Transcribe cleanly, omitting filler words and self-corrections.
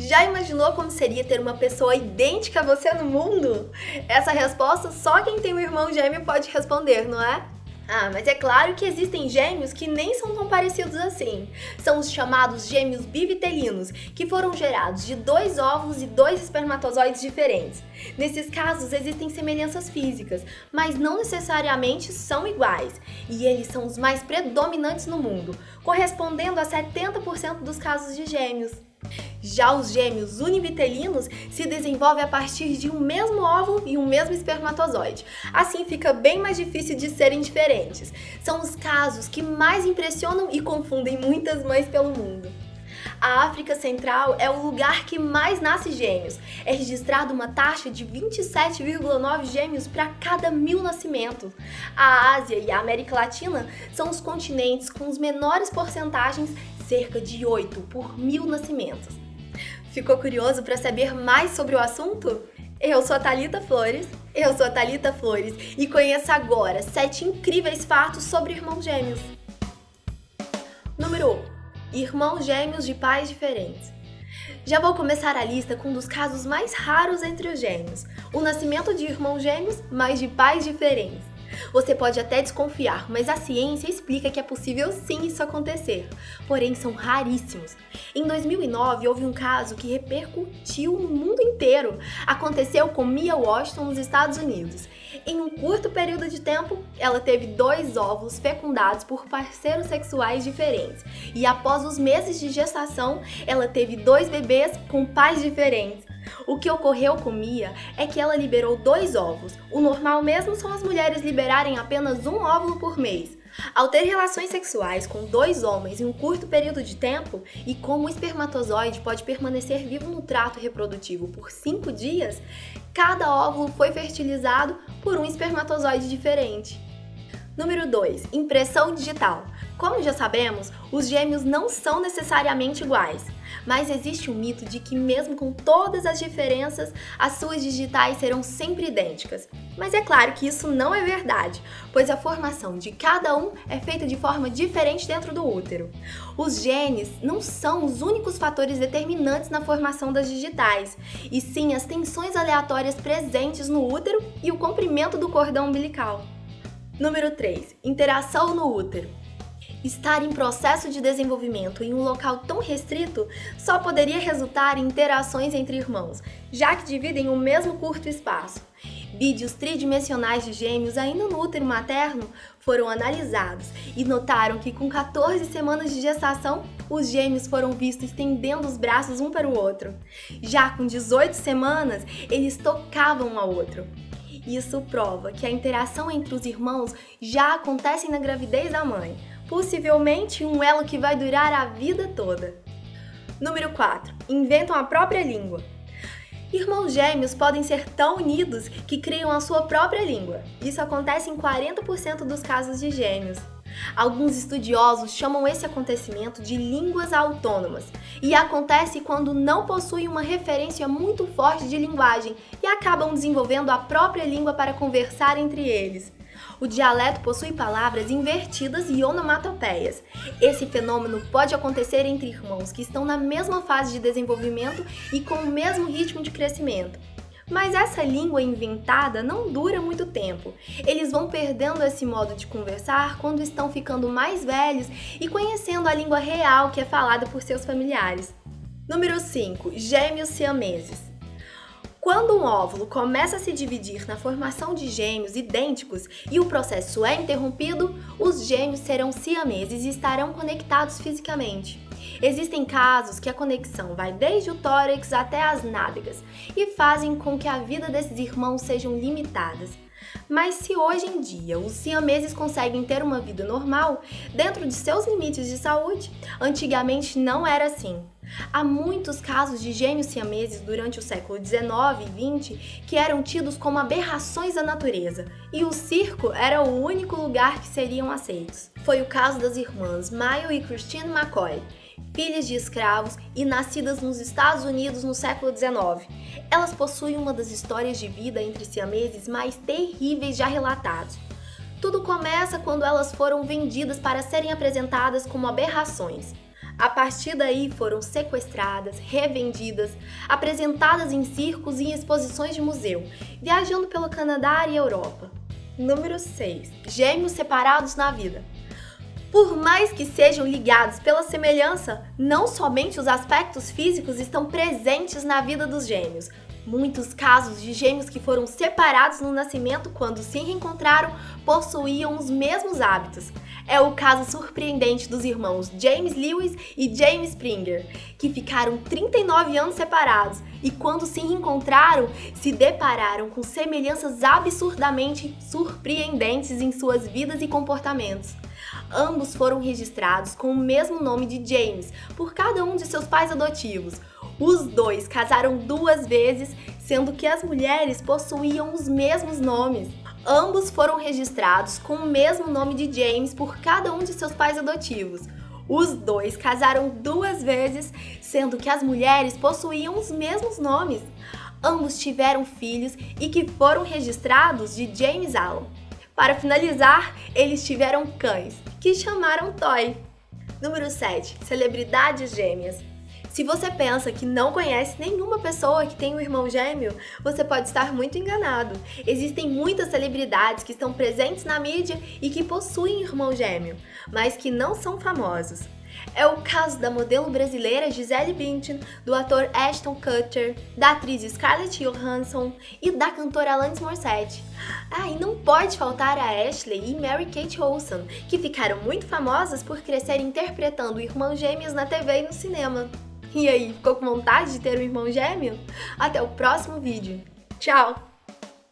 Já imaginou como seria ter uma pessoa idêntica a você no mundo? Essa resposta só quem tem um irmão gêmeo pode responder, não é? Ah, mas é claro que existem gêmeos que nem são tão parecidos assim. São os chamados gêmeos bivitelinos, que foram gerados de 2 óvulos e 2 espermatozoides diferentes. Nesses casos existem semelhanças físicas, mas não necessariamente são iguais. E eles são os mais predominantes no mundo, correspondendo a 70% dos casos de gêmeos. Já os gêmeos univitelinos se desenvolvem a partir de um mesmo óvulo e um mesmo espermatozoide. Assim fica bem mais difícil de serem diferentes. São os casos que mais impressionam e confundem muitas mães pelo mundo. A África Central é o lugar que mais nasce gêmeos. É registrada uma taxa de 27,9 gêmeos para cada 1000 nascimentos. A Ásia e a América Latina são os continentes com as menores porcentagens, cerca de 8 por 1000 nascimentos. Ficou curioso para saber mais sobre o assunto? Eu sou a Thalita Flores e conheça agora 7 incríveis fatos sobre irmãos gêmeos. Número 1. Irmãos gêmeos de pais diferentes. Já vou começar a lista com um dos casos mais raros entre os gêmeos: o nascimento de irmãos gêmeos, mas de pais diferentes. Você pode até desconfiar, mas a ciência explica que é possível sim isso acontecer, porém são raríssimos. Em 2009 houve um caso que repercutiu no mundo inteiro. Aconteceu com Mia Washington nos Estados Unidos. Em um curto período de tempo, ela teve 2 óvulos fecundados por parceiros sexuais diferentes. E após os meses de gestação, ela teve 2 bebês com pais diferentes. O que ocorreu com Mia é que ela liberou 2 óvulos. O normal mesmo são as mulheres liberarem apenas um óvulo por mês. Ao ter relações sexuais com 2 homens em um curto período de tempo, e como o espermatozoide pode permanecer vivo no trato reprodutivo por 5 dias, cada óvulo foi fertilizado por um espermatozoide diferente. Número 2. Impressão digital. Como já sabemos, os gêmeos não são necessariamente iguais, mas existe um mito de que mesmo com todas as diferenças, as suas digitais serão sempre idênticas. Mas é claro que isso não é verdade, pois a formação de cada um é feita de forma diferente dentro do útero. Os genes não são os únicos fatores determinantes na formação das digitais, e sim as tensões aleatórias presentes no útero e o comprimento do cordão umbilical. Número 3. Interação no útero. Estar em processo de desenvolvimento em um local tão restrito só poderia resultar em interações entre irmãos, já que dividem o mesmo curto espaço. Vídeos tridimensionais de gêmeos ainda no útero materno foram analisados e notaram que com 14 semanas de gestação, os gêmeos foram vistos estendendo os braços um para o outro. Já com 18 semanas, eles tocavam um ao outro. Isso prova que a interação entre os irmãos já acontece na gravidez da mãe, possivelmente um elo que vai durar a vida toda. Número 4. Inventam a própria língua. Irmãos gêmeos podem ser tão unidos que criam a sua própria língua. Isso acontece em 40% dos casos de gêmeos. Alguns estudiosos chamam esse acontecimento de línguas autônomas, e acontece quando não possuem uma referência muito forte de linguagem e acabam desenvolvendo a própria língua para conversar entre eles. O dialeto possui palavras invertidas e onomatopeias. Esse fenômeno pode acontecer entre irmãos que estão na mesma fase de desenvolvimento e com o mesmo ritmo de crescimento. Mas essa língua inventada não dura muito tempo. Eles vão perdendo esse modo de conversar quando estão ficando mais velhos e conhecendo a língua real que é falada por seus familiares. Número 5. Gêmeos siameses. Quando um óvulo começa a se dividir na formação de gêmeos idênticos e o processo é interrompido, os gêmeos serão siameses e estarão conectados fisicamente. Existem casos que a conexão vai desde o tórax até as nádegas e fazem com que a vida desses irmãos sejam limitadas. Mas se hoje em dia os siameses conseguem ter uma vida normal, dentro de seus limites de saúde, antigamente não era assim. Há muitos casos de gêmeos siameses durante o século XIX e XX que eram tidos como aberrações da natureza, e o circo era o único lugar que seriam aceitos. Foi o caso das irmãs Mayo e Christine McCoy, filhas de escravos e nascidas nos Estados Unidos no século XIX. Elas possuem uma das histórias de vida entre siameses mais terríveis já relatadas. Tudo começa quando elas foram vendidas para serem apresentadas como aberrações. A partir daí foram sequestradas, revendidas, apresentadas em circos e em exposições de museu, viajando pelo Canadá e Europa. Número 6. Gêmeos separados na vida. Por mais que sejam ligados pela semelhança, não somente os aspectos físicos estão presentes na vida dos gêmeos. Muitos casos de gêmeos que foram separados no nascimento, quando se reencontraram, possuíam os mesmos hábitos. É o caso surpreendente dos irmãos James Lewis e James Springer, que ficaram 39 anos separados e, quando se reencontraram, se depararam com semelhanças absurdamente surpreendentes em suas vidas e comportamentos. Ambos foram registrados com o mesmo nome de James por cada um de seus pais adotivos. Os dois casaram 2 vezes, sendo que as mulheres possuíam os mesmos nomes. Ambos foram registrados com o mesmo nome de James por cada um de seus pais adotivos. Os dois casaram 2 vezes, sendo que as mulheres possuíam os mesmos nomes. Ambos tiveram filhos e que foram registrados de James Allan. Para finalizar, eles tiveram cães, que chamaram Toy. Número 7. Celebridades gêmeas. Se você pensa que não conhece nenhuma pessoa que tem um irmão gêmeo, você pode estar muito enganado. Existem muitas celebridades que estão presentes na mídia e que possuem irmão gêmeo, mas que não são famosos. É o caso da modelo brasileira Gisele Bündchen, do ator Ashton Kutcher, da atriz Scarlett Johansson e da cantora Alanis Morissette. E não pode faltar a Ashley e Mary-Kate Olsen, que ficaram muito famosas por crescerem interpretando irmãos gêmeos na TV e no cinema. E aí, ficou com vontade de ter um irmão gêmeo? Até o próximo vídeo. Tchau!